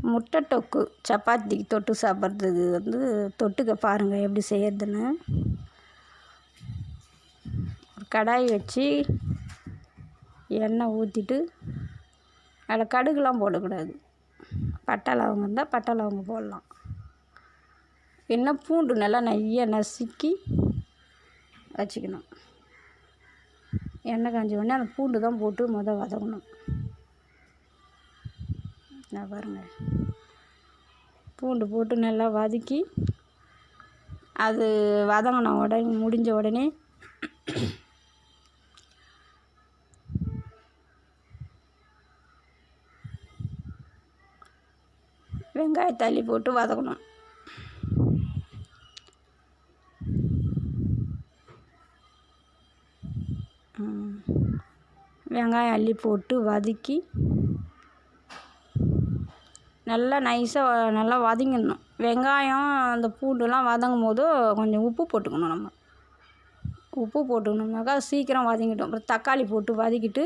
முட்டை தொக்கு சப்பாத்திக்கு தொட்டு சாப்பிட்றதுக்கு தொட்டுக்க பாருங்கள் எப்படி செய்யறதுன்னு. ஒரு கடாய் வச்சு எண்ணெய் ஊற்றிட்டு அதில் கடுகுலாம் போடக்கூடாது. பட்டை லவங்கம் இருந்தால் பட்டை லவங்கம் போடலாம். இல்லைன்னா பூண்டு நல்லா நைய நசுக்கி வச்சுக்கணும். எண்ணெய் காஞ்ச உடனே அந்த பூண்டு தான் போட்டு வதக்கணும். நான் பாருங்கள், பூண்டு போட்டு நல்லா வதக்கி அது முடிஞ்ச உடனே வெங்காயம் தள்ளி போட்டு வதக்கணும். வெங்காயம் அள்ளி போட்டு வதக்கி நல்லா நைஸாக நல்லா வதங்கிடணும். வெங்காயம் அந்த பூண்டுலாம் வதங்கும் போது கொஞ்சம் உப்பு போட்டுக்கணும். நம்ம உப்பு போட்டுக்கணும்னாக்கா சீக்கிரம் வதங்கிட்டோம். அப்புறம் தக்காளி போட்டு வதக்கிட்டு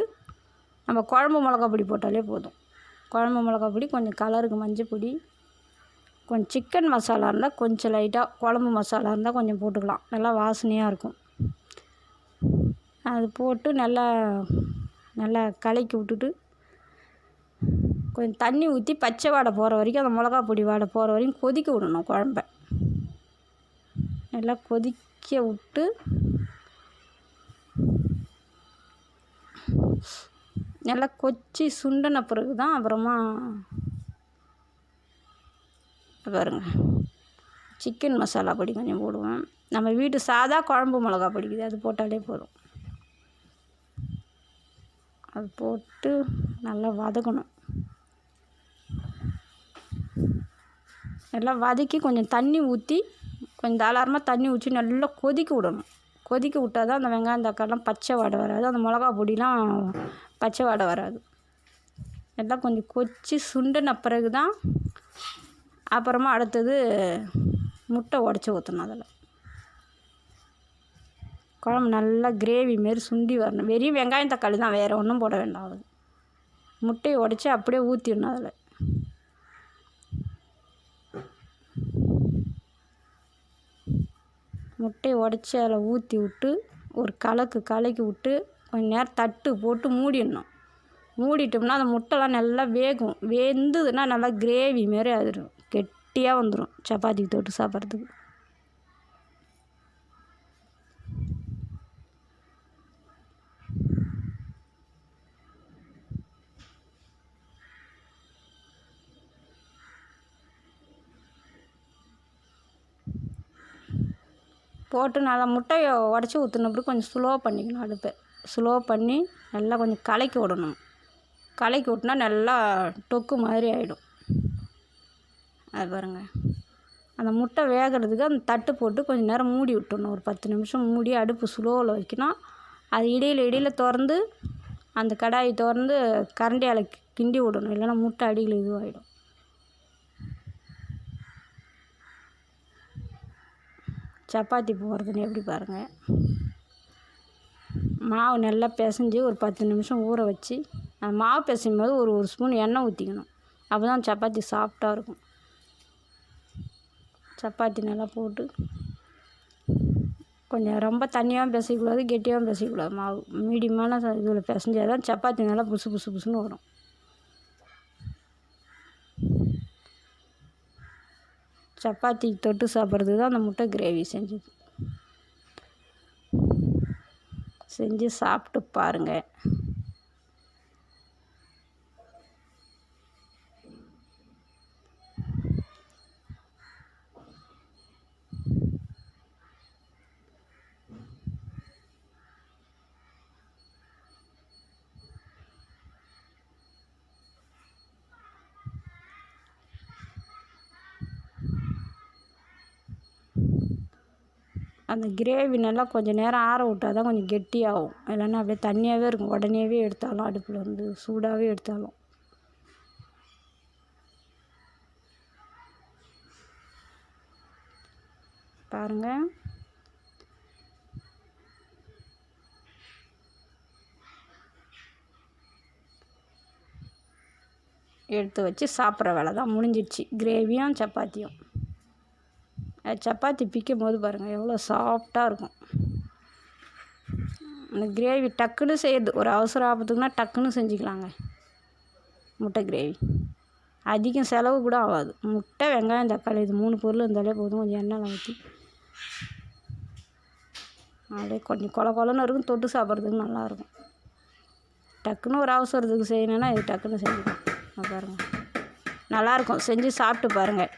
நம்ம குழம்பு மிளகா பொடி போட்டாலே போதும். குழம்பு மிளகா பொடி, கொஞ்சம் கலருக்கு மஞ்சள் பொடி, கொஞ்சம் சிக்கன் மசாலா இருந்தால் கொஞ்சம் லைட்டாக, குழம்பு மசாலா இருந்தால் கொஞ்சம் போட்டுக்கலாம். நல்லா வாசனையாக இருக்கும். அது போட்டு நல்லா கலக்கி விட்டுட்டு கொஞ்சம் தண்ணி ஊற்றி பச்சை வாடை போகிற வரைக்கும், அந்த மிளகா பொடி வாடை போகிற வரைக்கும் கொதிக்க விடணும். குழம்ப நல்லா கொதிக்க விட்டு நல்லா கொச்சி சுண்டின பிறகு தான் அப்புறமா பாருங்கள் சிக்கன் மசாலா பொடி கொஞ்சம் போடுவேன். நம்ம வீட்டு சாதா குழம்பு மிளகா பொடிக்குது, அது போட்டாலே போதும். அது போட்டு நல்லா வதக்கணும். நல்லா வதக்கி கொஞ்சம் தண்ணி ஊற்றி, கொஞ்சம் தாராளமாக தண்ணி ஊற்றி நல்லா கொதிக்க விடணும். கொதிக்க விட்டால் தான் அந்த வெங்காயம் தக்காளிலாம் பச்சை வாடை வராது, அந்த மிளகா பொடிலாம் பச்சை வாடை வராது. எல்லாம் கொஞ்சம் கொச்சி சுண்டின பிறகு தான் அப்புறமா அடுத்தது முட்டை உடச்சி ஊற்றணும். அதில் குழம்பு நல்லா கிரேவி மாரி சுண்டி வரணும். வெறும் வெங்காயம் தக்காளி தான், வேறு ஒன்றும் போட வேண்டாம். அது முட்டையை உடச்சி அப்படியே ஊற்றிடணும். அதில் முட்டையை உடச்சி அதில் ஊற்றி விட்டு ஒரு கலக்கி விட்டு கொஞ்சம் நேரம் தட்டு போட்டு மூடிடணும். மூடிட்டோம்னா அந்த முட்டைலாம் நல்லா வேகும். வெந்ததுன்னா நல்லா கிரேவி மாரி ஆகிடும், கெட்டியாக வந்துடும் சப்பாத்திக்கு தொட்டு சாப்பிட்றதுக்கு. போட்டு நல்லா முட்டையை உடச்சி ஊற்றினப்படி கொஞ்சம் ஸ்லோ பண்ணிக்கணும். அடுப்பை ஸ்லோ பண்ணி நல்லா கொஞ்சம் கலக்கி விடணும். கலக்கி விட்டினா நல்லா தொக்கு மாதிரி ஆகிடும். அது பாருங்கள், அந்த முட்டை வேகிறதுக்கு அந்த தட்டு போட்டு கொஞ்சம் நேரம் மூடி விட்டுடணும். ஒரு 10 நிமிஷம் மூடி அடுப்பு ஸ்லோவில் வைக்கணும். அது இடையில் திறந்து அந்த கடாயை திறந்து கரண்டியால் கிண்டி விடணும். இல்லைன்னா முட்டை அடியில் இதுவாகிடும். சப்பாத்தி போடுறதுன்னு எப்படி பாருங்கள். மாவு நல்லா பிசைஞ்சு ஒரு 10 நிமிஷம் ஊற வச்சு, அந்த மாவு பிசையும் போது ஒரு ஸ்பூன் எண்ணெய் ஊற்றிக்கணும். அப்போ தான் சப்பாத்தி சாஃப்டாக இருக்கும். சப்பாத்தி நல்லா போட்டு கொஞ்சம் ரொம்ப தண்ணியாகவும் பிசையக்கூடாது, கெட்டியாகவும் பிசையக்கூடாது. மாவு மீடியமான இதில் பிசைஞ்சால் தான் சப்பாத்தி நல்லா புசுன்னு வரும். சப்பாத்தி தொட்டு சாப்பிட்றதுக்கு தான் அந்த முட்டை கிரேவி செஞ்சு சாப்பிட்டு பாருங்கள். அந்த கிரேவி நல்லா கொஞ்சம் நேரம் ஆற விட்டால் தான் கொஞ்சம் கெட்டியாகும். இல்லைன்னா அப்படியே தண்ணியாகவே இருக்கும். உடனேவே எடுத்தாலும் அடுப்பில் வந்து சூடாகவே எடுத்தாலும். பாருங்கள், எடுத்து வச்சு சாப்பிட்ற வேலை தான் முடிஞ்சிடுச்சு. கிரேவியும் சப்பாத்தியும். சப்பாத்தி பிக்கும் போது பாருங்கள் எவ்வளோ சாஃப்டாக இருக்கும். அந்த கிரேவி டக்குன்னு செய்யுது. ஒரு அவசர ஆபத்துக்குன்னா டக்குன்னு செஞ்சுக்கலாங்க முட்டை கிரேவி. அதிகம் செலவு கூட ஆகாது. முட்டை, வெங்காயம், தக்காளி இது 3 பொருள் இருந்தாலே போதும். கொஞ்சம் எண்ணெய் ஊற்றி அப்படியே கொஞ்சம் கொல கொலன்னு இருக்கும். தொட்டு சாப்பிட்றதுக்கு நல்லாயிருக்கும். டக்குன்னு ஒரு அவசரத்துக்கு செய்யணுன்னா இது டக்குன்னு செஞ்சுக்கலாம். பாருங்கள் நல்லாயிருக்கும். செஞ்சு சாப்பிட்டு பாருங்கள்.